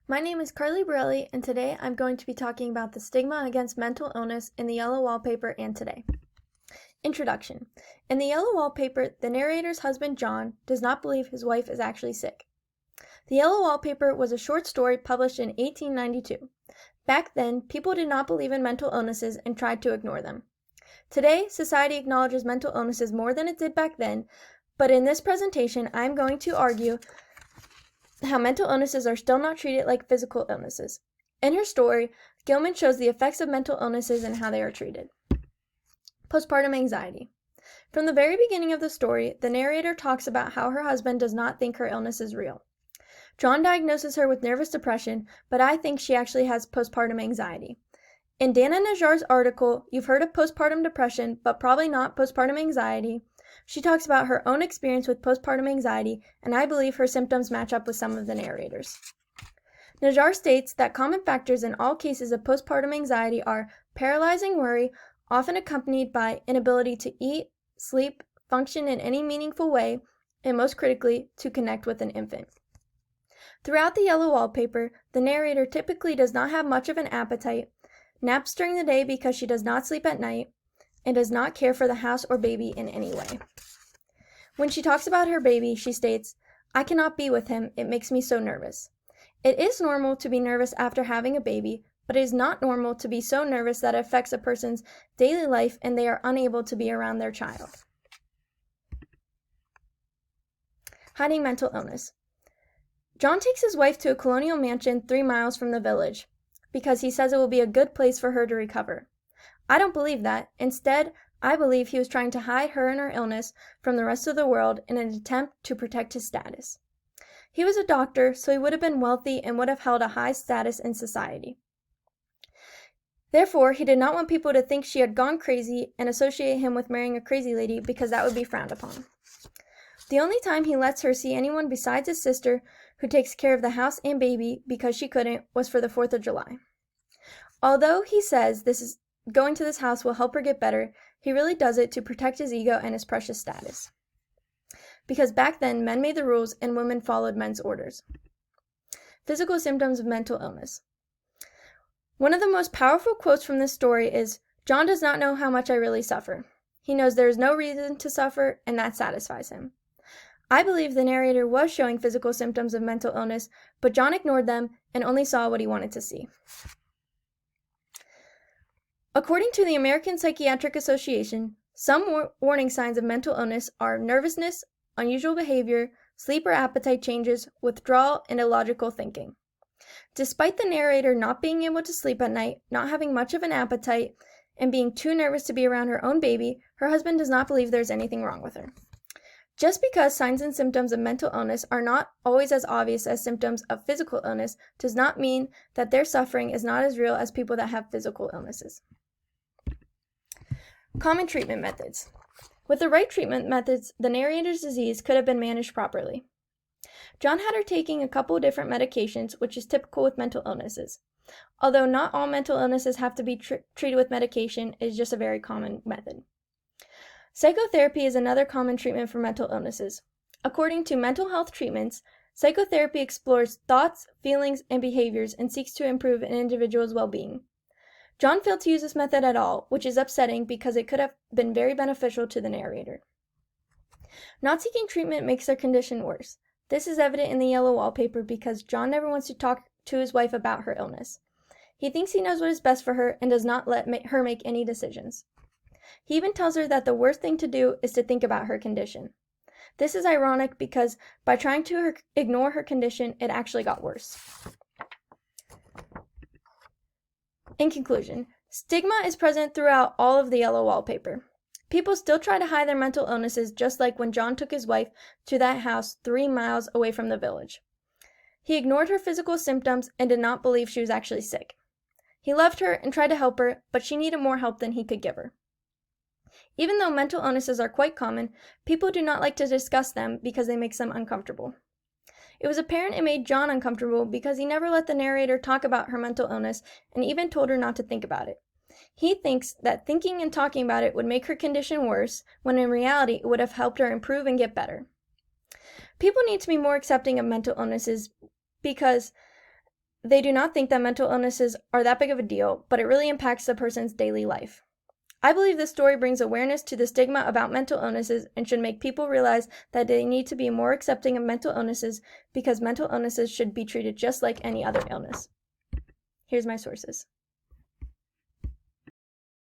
My name is Carly Borelli, and today I'm going to be talking about the stigma against mental illness in the Yellow Wallpaper and today. Introduction. In the Yellow Wallpaper, the narrator's husband, John, does not believe his wife is actually sick. The Yellow Wallpaper was a short story published in 1892. Back then, people did not believe in mental illnesses and tried to ignore them. Today, society acknowledges mental illnesses more than it did back then, but in this presentation, I'm going to argue how mental illnesses are still not treated like physical illnesses. In her story, Gilman shows the effects of mental illnesses and how they are treated. Postpartum anxiety. From the very beginning of the story, the narrator talks about how her husband does not think her illness is real. John diagnoses her with nervous depression, but I think she actually has postpartum anxiety. In Dana Najjar's article, You've Heard of Postpartum Depression, but Probably Not Postpartum Anxiety, she talks about her own experience with postpartum anxiety, and I believe her symptoms match up with some of the narrators. Najjar states that common factors in all cases of postpartum anxiety are paralyzing worry, often accompanied by inability to eat, sleep, function in any meaningful way, and most critically, to connect with an infant. Throughout the Yellow Wallpaper, the narrator typically does not have much of an appetite, naps during the day because she does not sleep at night, and does not care for the house or baby in any way. When she talks about her baby, she states, "I cannot be with him, it makes me so nervous." It is normal to be nervous after having a baby, but it is not normal to be so nervous that it affects a person's daily life and they are unable to be around their child. Hiding mental illness. John takes his wife to a colonial mansion 3 miles from the village because he says it will be a good place for her to recover. I don't believe that. Instead, I believe he was trying to hide her and her illness from the rest of the world in an attempt to protect his status. He was a doctor, so he would have been wealthy and would have held a high status in society. Therefore, he did not want people to think she had gone crazy and associate him with marrying a crazy lady because that would be frowned upon. The only time he lets her see anyone besides his sister, who takes care of the house and baby because she couldn't, was for the 4th of July. Although he says going to this house will help her get better, he really does it to protect his ego and his precious status. Because back then, men made the rules and women followed men's orders. Physical symptoms of mental illness. One of the most powerful quotes from this story is, "John does not know how much I really suffer. He knows there is no reason to suffer, and that satisfies him." I believe the narrator was showing physical symptoms of mental illness, but John ignored them and only saw what he wanted to see. According to the American Psychiatric Association, some warning signs of mental illness are nervousness, unusual behavior, sleep or appetite changes, withdrawal, and illogical thinking. Despite the narrator not being able to sleep at night, not having much of an appetite, and being too nervous to be around her own baby, her husband does not believe there's anything wrong with her. Just because signs and symptoms of mental illness are not always as obvious as symptoms of physical illness does not mean that their suffering is not as real as people that have physical illnesses. Common treatment methods. With the right treatment methods, the narrator's disease could have been managed properly. John had her taking a couple different medications, which is typical with mental illnesses. Although not all mental illnesses have to be treated with medication, it is just a very common method. Psychotherapy is another common treatment for mental illnesses. According to Mental Health Treatments, psychotherapy explores thoughts, feelings, and behaviors and seeks to improve an individual's well-being. John failed to use this method at all, which is upsetting because it could have been very beneficial to the narrator. Not seeking treatment makes their condition worse. This is evident in the Yellow Wallpaper because John never wants to talk to his wife about her illness. He thinks he knows what is best for her and does not let her make any decisions. He even tells her that the worst thing to do is to think about her condition. This is ironic because by trying to ignore her condition, it actually got worse. In conclusion, stigma is present throughout all of the Yellow Wallpaper. People still try to hide their mental illnesses, just like when John took his wife to that house 3 miles away from the village. He ignored her physical symptoms and did not believe she was actually sick. He loved her and tried to help her, but she needed more help than he could give her. Even though mental illnesses are quite common, people do not like to discuss them because they make them uncomfortable. It was apparent it made John uncomfortable because he never let the narrator talk about her mental illness and even told her not to think about it. He thinks that thinking and talking about it would make her condition worse, when in reality it would have helped her improve and get better. People need to be more accepting of mental illnesses because they do not think that mental illnesses are that big of a deal, but it really impacts the person's daily life. I believe this story brings awareness to the stigma about mental illnesses and should make people realize that they need to be more accepting of mental illnesses because mental illnesses should be treated just like any other illness. Here's my sources.